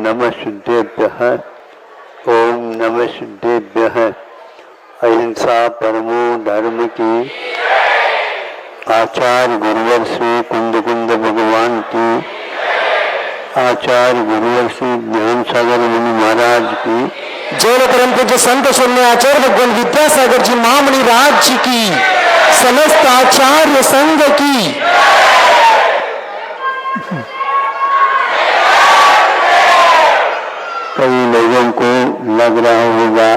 नमः शुद्धेभ्यः। ओम नमः शुद्धेभ्यः। अहिंसा परमो धर्म की। आचार्य गुरुवर श्री कुंद कुंद भगवान की। आचार्य गुरुवर श्री ज्ञान सागर मुनि महाराज की। जैन परम पूज्य संत शून्य आचार्य भगवान विद्यासागर जी महामणि राज जी की। समस्त आचार्य संघ की। कई लोगों को लग रहा होगा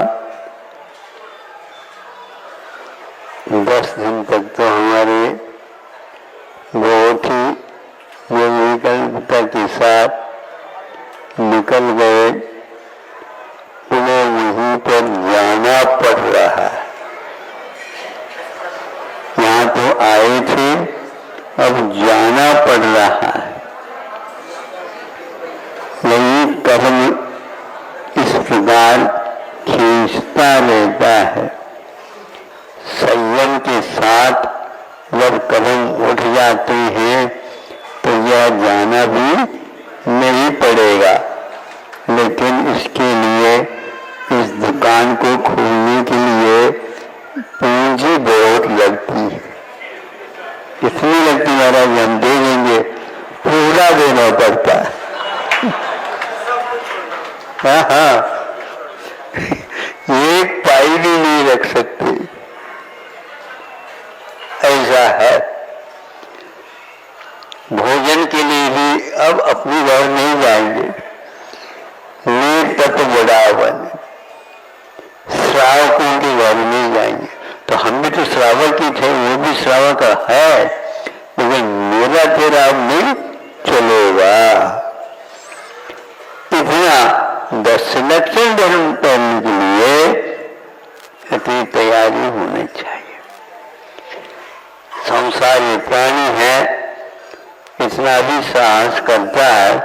10 दिन तक तो हमारे बहुत ही निर्विकल्पता के साथ निकल गए, उन्हें वहीं पर जाना पड़ रहा है। यहाँ तो आए थे, अब जाना पड़ रहा है। यही कर्म इस प्रकार खींचता रहता है। संयम के साथ जब कदम उठ जाते हैं तो यह जाना भी नहीं पड़ेगा, लेकिन इसके लिए इस दुकान को खोलने के लिए पूंजी बहुत लगती है। कितनी लगती महाराज? हम दे देंगे, पूरा देना पड़ता है। हाँ, एक पाई भी नहीं रख सकते, ऐसा है। भोजन के लिए भी अब अपनी घर नहीं जाएंगे, ले तप बढ़ावन, श्रावकों के घर नहीं जाएंगे। तो हम भी तो श्रावक ही थे, वो भी श्रावक है, लेकिन मेरा तेरा अब नहीं चलेगा। इतना 10 लक्षण धर्म करने के लिए अति तैयारी होनी चाहिए। संसारी प्राणी है, इतना भी साहस करता है,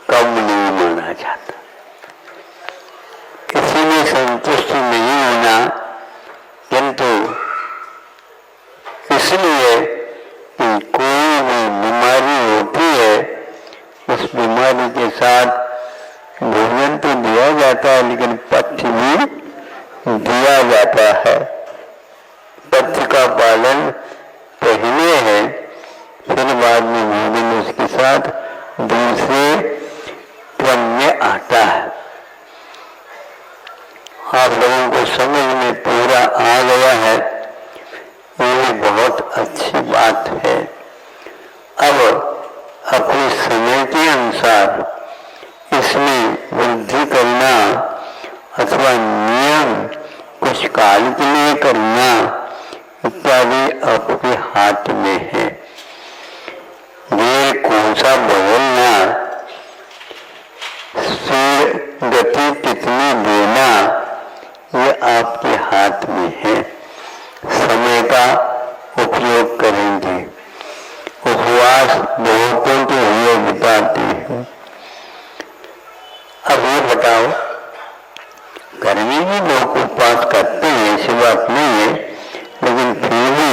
कम नहीं माना जाता। किसी में संतुष्ट नहीं होना, किंतु इसलिए कि कोई भी बीमारी होती है, उस बीमारी के साथ भोजन तो दिया जाता है, लेकिन पथ्य भी दिया जाता है। पथ्य का पालन पहले है, फिर बाद में भोजन उसके साथ दूसरे क्रम में आता है। आप लोगों को समझ में पूरा आ गया है, ये बहुत अच्छी बात है। अब अपने समय के अनुसार इसमें वृद्धि करना अथवा नियम कुछ काल के लिए करना इत्यादि आपके हाथ में है। ये कौन सा बदलना, स्थिर गति कितनी देना, ये आपके हाथ में है। समय का उपयोग करेंगे। उपवास बहुतों के लिए बिताते हैं। अब ये बताओ, गर्मी भी लोग उपवास करते हैं, ऐसी बात नहीं है, लेकिन फिर भी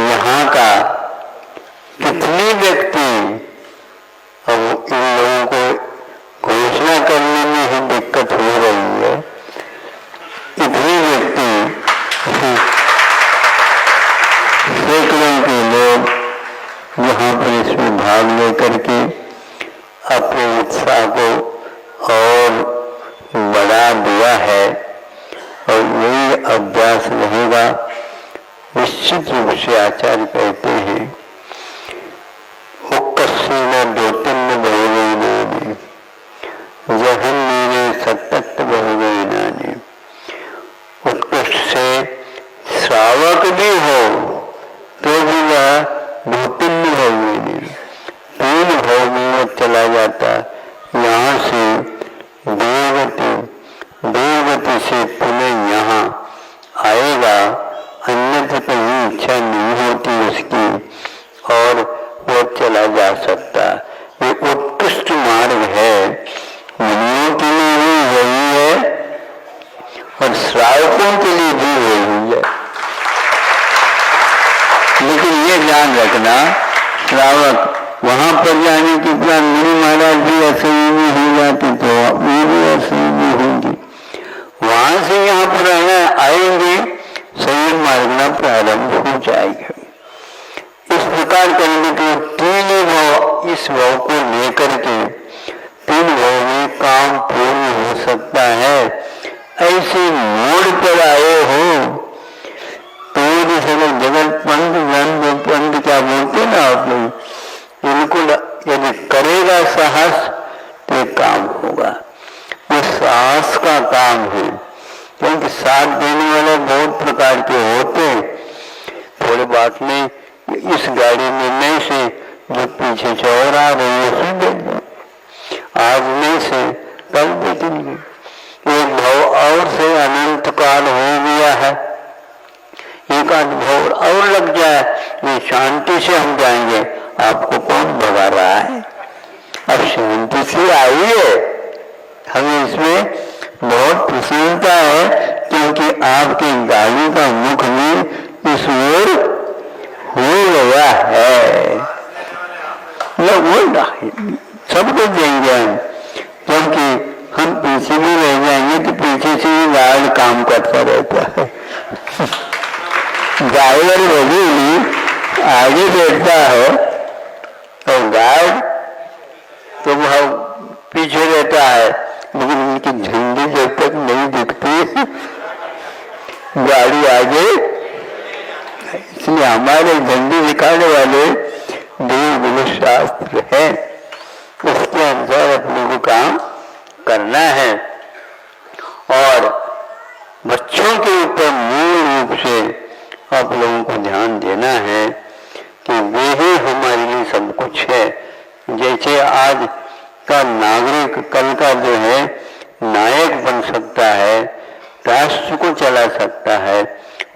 यहाँ का कितने व्यक्ति, अब इन लोगों को घोषणा करने में ही दिक्कत हो रही है। इतने व्यक्ति, सैकड़ों के लोग यहाँ पर इसमें भाग लेकर के अपने उत्साह को और बढ़ा दिया है, और यही अभ्यास रहेगा। निश्चित रूप से आचार्य कहते हैं, उक्कसीना दोतन्न बहुगई नानी, जहन नीने सतत बहुगई नानी। उत्कृष्ट से श्रावक भी हो तो भी वह दोतन्न बहुगई, 3 भाव में वो चला जाता। यहाँ से देवगति से पुनः यहाँ आएगा, अन्यथा कहीं इच्छा नहीं होती उसकी, और वो चला जा सकता। ये उत्कृष्ट मार्ग है, मुनियों के लिए भी वही है और श्रावकों के लिए भी वही है। लेकिन ये ध्यान रखना, श्रावक वहां पर जाने के बाद मुनि महाराज को लेकर के 3 भव में काम पूर्ण हो सकता है, ऐसे मोड़ पर आए हो तो जगत पंथ क्या बोलते ना आप लोग, बिल्कुल यदि करेगा साहस तो ये काम होगा। ये साहस का काम है, क्योंकि साथ देने वाले बहुत प्रकार के होते हैं। थोड़ी बात नहीं, इस गाड़ी में नहीं से जो पीछे से और आ रही है उसमें देख दो, आज नहीं से कल देखेंगे। एक भाव और से अनंत काल हो गया है, एक आध भाव और लग जाए, ये शांति से हम जाएंगे। आपको कौन भगा रहा है? अब शांति से आइए। हमें इसमें बहुत प्रसन्नता है, क्योंकि आपकी गाड़ी का मुख भी इस ओर हो गया है। सबको देंगे हम, क्योंकि हम पीछे में रह जाएंगे तो पीछे से ही गार्ड काम करता रहता है। ड्राइवर वही आगे बैठता है और गार्ड तो वह पीछे रहता है, लेकिन उनकी झंडी जब तक नहीं दिखती गाड़ी आगे। इसलिए हमारे झंडी दिखाने वाले देव शास्त्र है, उसके अनुसार अपने को काम करना है। और बच्चों के ऊपर मूल रूप से आप लोगों को ध्यान देना है कि वे ही हमारे लिए सब कुछ है। जैसे आज का नागरिक कल का जो है नायक बन सकता है, राष्ट्र को चला सकता है,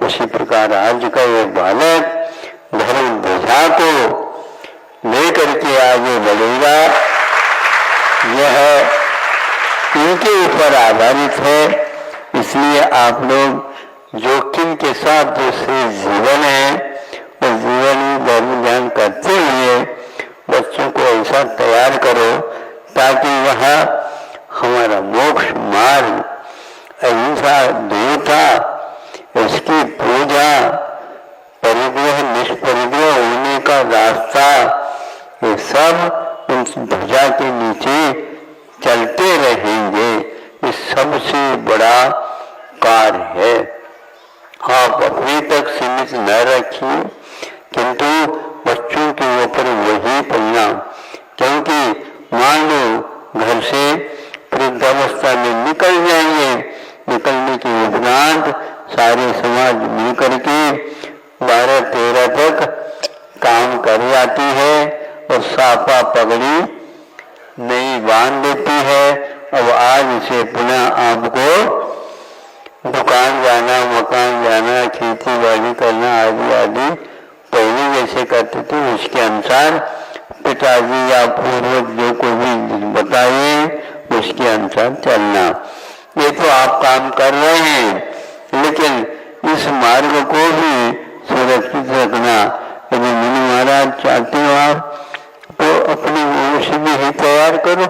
उसी प्रकार आज का ये बालक धर्म ध्वजा को लेकर के आगे बढ़ेगा। यह इनके ऊपर आधारित है। इसलिए आप लोग जोखिम के साथ जो जीवन है उस जीवन में धर्म ध्यान करते हुए बच्चों को ऐसा तैयार करो ताकि वह हमारा मोक्ष मार्ग, अहिंसा, देवता, इसकी पूजा, परिग्रह निष्परिग्रह होने का रास्ता, ये सब उन ध्वजा के नीचे चलते रहेंगे। ये सबसे बड़ा कार्य है। आप अपने तक सीमित न रखिए, किंतु बच्चों के ऊपर वही परिणाम, क्योंकि मान लो घर से वृद्धावस्था में निकल जाएंगे, निकलने के उपरांत सारे समाज मिलकर के 12-13 तक काम कर जाती है और साफा पगड़ी नहीं बांध देती है। अब आज से पुनः आपको दुकान जाना, मकान जाना, खेती बाड़ी करना आदि आदि पहले जैसे करते थे उसके अनुसार पिताजी या पूर्वज जो को भी बताइए उसके अनुसार चलना। ये तो आप काम कर रहे हैं, लेकिन इस मार्ग को भी सुरक्षित रखना। यदि मुनि महाराज चाहते हो आप तो अपने मनुष्य में ही तैयार करो।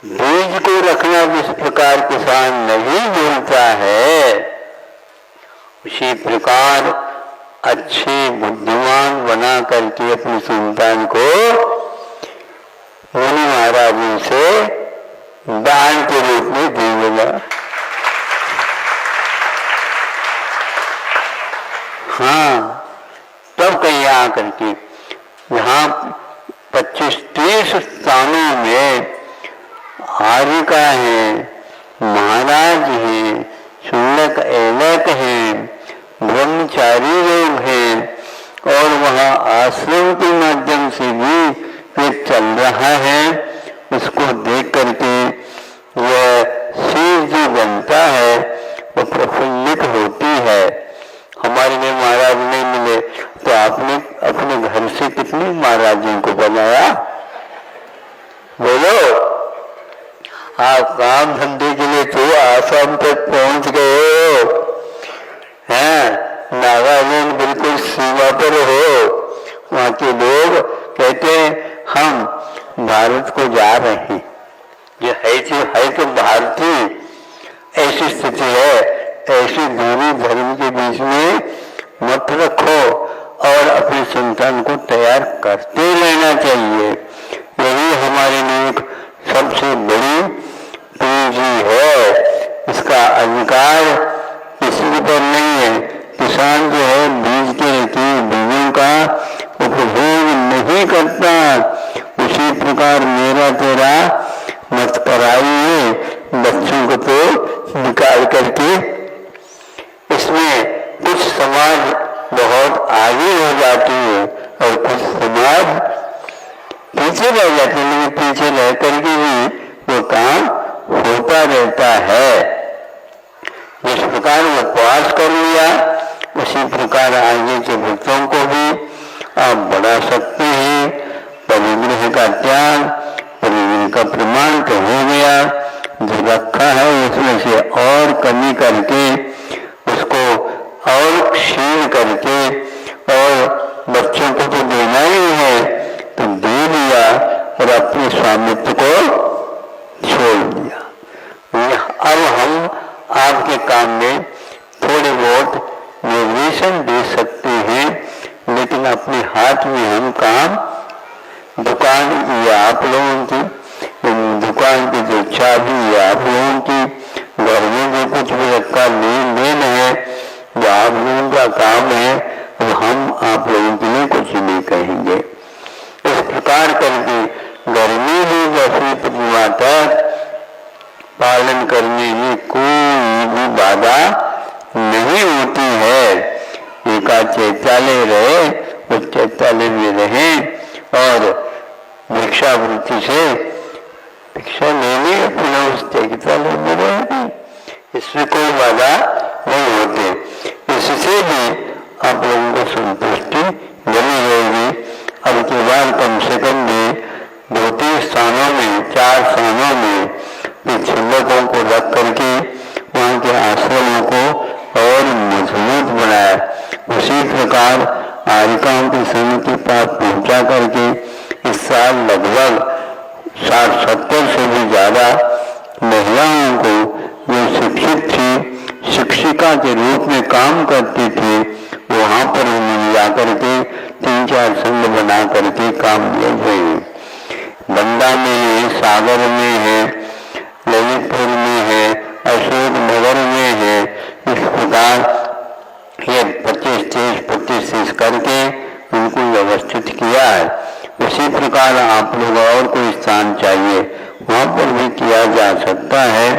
बीज को रखना जिस प्रकार किसान नहीं बोलता है, उसी प्रकार अच्छे बुद्धिमान बना करके अपनी संतान को मुनि महाराजों से दान के रूप में देगा। हाँ, तब कहीं आकर के यहाँ 25-30 स्थानों में हारिका है, महाराज है, शुल्क एलक है, ब्रह्मचारी लोग हैं, और वहाँ आश्रम के माध्यम से भी एक चल रहा है। उसको देख करके वह शीश जो बनता है वो प्रफुल्लित होती है। हमारे लिए महाराज नहीं मिले तो आपने अपने घर से कितने महाराजों को बनाया? बोलो। आप काम धंधे के लिए तो आसाम तक पहुंच गए हो, हैं? नागालैंड बिल्कुल सीमा पर हो। वहाँ के लोग कहते हैं हम भारत को जा रहे हैं। जो है तो भारतीय, ऐसी स्थिति है। ऐसी दूरी धर्म के बीच में मत रखो और अपनी संतान को तैयार करते रहना चाहिए। प्रकार मेरा तेरा मत कराइए, बच्चों को तो निकाल करके। इसमें कुछ समाज बहुत आगे हो जाती है और कुछ समाज पीछे रह जाती है, लेकिन पीछे रह करके भी वो काम होता रहता है। जिस प्रकार वो प्रयास कर लिया उसी प्रकार आगे के बच्चों को भी आप बढ़ा सकते हैं। परिग्रह का त्याग, परिग्रह का प्रमाण तो हो गया, जो रखा है उसमें से और कमी करके उसको और क्षीण करके, और बच्चों को तो देना ही है तो दे दिया और अपने स्वामित्व को छोड़ दिया। अब हम आपके काम में थोड़ी बहुत निर्देशन दे सकते हैं, लेकिन अपने हाथ में हम काम, दुकान ये आप लोगों की, दुकान की जो चाबी ये आप लोगों की, घर में जो कुछ भी रखा लेन देन है जो आप लोगों का काम है, वो हम आप लोगों के लिए कुछ नहीं कहेंगे। इस प्रकार करके घर में भी 10वीं प्रतिमा तक पालन करने में कोई भी बाधा नहीं होती है। एकाध चैत्यालय रहे उस चैत्यालय में रहे और भिक्षावृत्ति से भिक्षा लेने अपना उस चैत्यालय में रहे, इसमें कोई बाधा नहीं होती। इससे भी आप लोगों को संतुष्टि बनी रहेगी। अब के बाद कम से कम भी 2-3 स्थानों में, 4 स्थानों में पिछड़ों को रख करके वहाँ के आश्रमों को और मजबूत बनाया। उसी प्रकार आरिकाओं की समिति पास पहुँचा करके इस साल लगभग 60-70 से भी ज़्यादा महिलाओं को जो शिक्षित थी, शिक्षिका के रूप में काम करती थी, वहाँ पर उन्होंने जा करके 3-4 संघ बना करके काम ले गए। बंदा में है, सागर में है, ललितपुर में है, अशोक नगर में है। इस प्रकार ये 25-30 करके उनको व्यवस्थित किया है। उसी प्रकार आप लोग और कोई स्थान चाहिए वहाँ पर भी किया जा सकता है।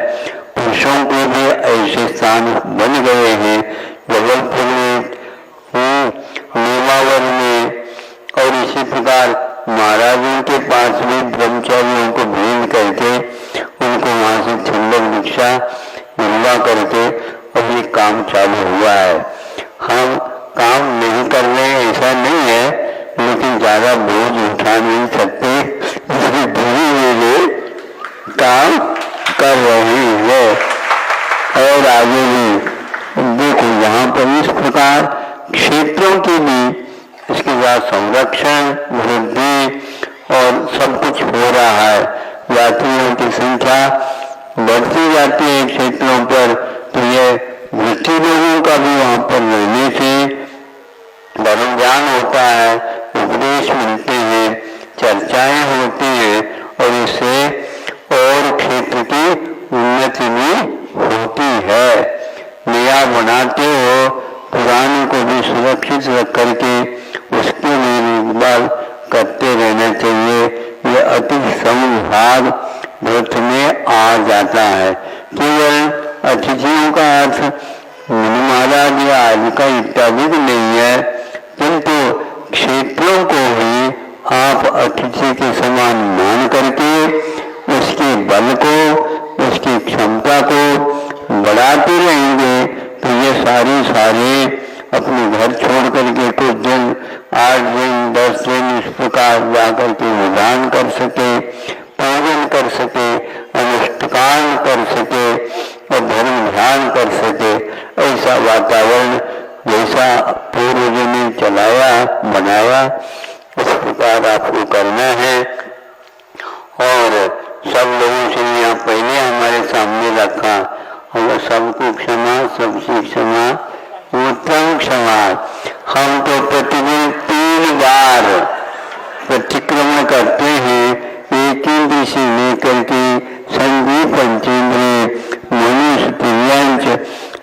पुरुषों के भी ऐसे स्थान बन गए हैं, जबलपुर में, नेमावर में, और इसी प्रकार महाराजों के पास भी ब्रह्मचारियों को भेज करके उनको वहाँ से ठंडक दीक्षा मिलवा करके अब ये काम चालू हुआ है। हम काम नहीं कर रहे हैं ऐसा नहीं है, लेकिन ज़्यादा बोझ उठा नहीं सकते, इसलिए धीरे धीरे काम कर रहे हैं। और आगे भी देखो यहाँ पर इस प्रकार क्षेत्रों की भी इसके बाद संरक्षण, वृद्धि और सब कुछ हो रहा है। यात्रियों की संख्या बढ़ती जाती है क्षेत्रों पर, तो ये वृत्ति लोगों का भी वहाँ पर रहने से धर्म ज्ञान होता है, उपदेश मिलते हैं, चर्चाएं होती हैं और इससे और क्षेत्र की उन्नति भी होती है। नया बनाते हो, पुराने को भी सुरक्षित रख करके उसके लिए देखभाल करते रहना चाहिए। यह अति समभाग व्रत में आ जाता है। केवल अतिथियों का अर्थ महाराज या आदि का इत्यादि नहीं है, किंतु क्षेत्रों को भी आप अतिथि के समान मान करके उसके बल को, उसकी क्षमता को बढ़ाते रहेंगे तो ये सारे अपने घर छोड़ करके कुछ दिन, 8 दिन, 10 दिन इस प्रकार जाकर के विधान कर सके, पूजन कर सके, अनुष्ठान कर सके और धर्म ध्यान कर सके। ऐसा वातावरण जैसा पूर्वजों ने चलाया, बनाया, इस प्रकार आपको करना है। और सब लोगों से यहाँ पहले हमारे सामने रखा, और सबको क्षमा, सबसे क्षमा, उत्तम क्षमा। हम तो प्रतिदिन 3 बार प्रतिक्रमण करते हैं, एक इंद्रिय से लेकर के संधि पंचेंद्रिय, मनुष्य, तिर्यंच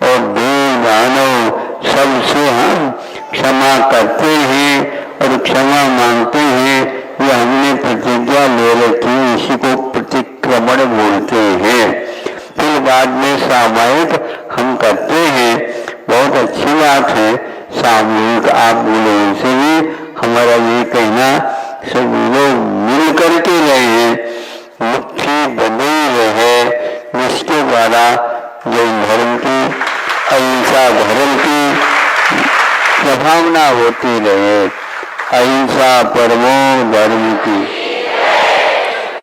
और देव दानव सबसे हम क्षमा करते हैं और क्षमा मांगते हैं। ये हमने प्रतिज्ञा ले रखी द्वारा जैन धर्म की, अहिंसा धर्म की प्रभावना होती रहे। अहिंसा परमो धर्म की।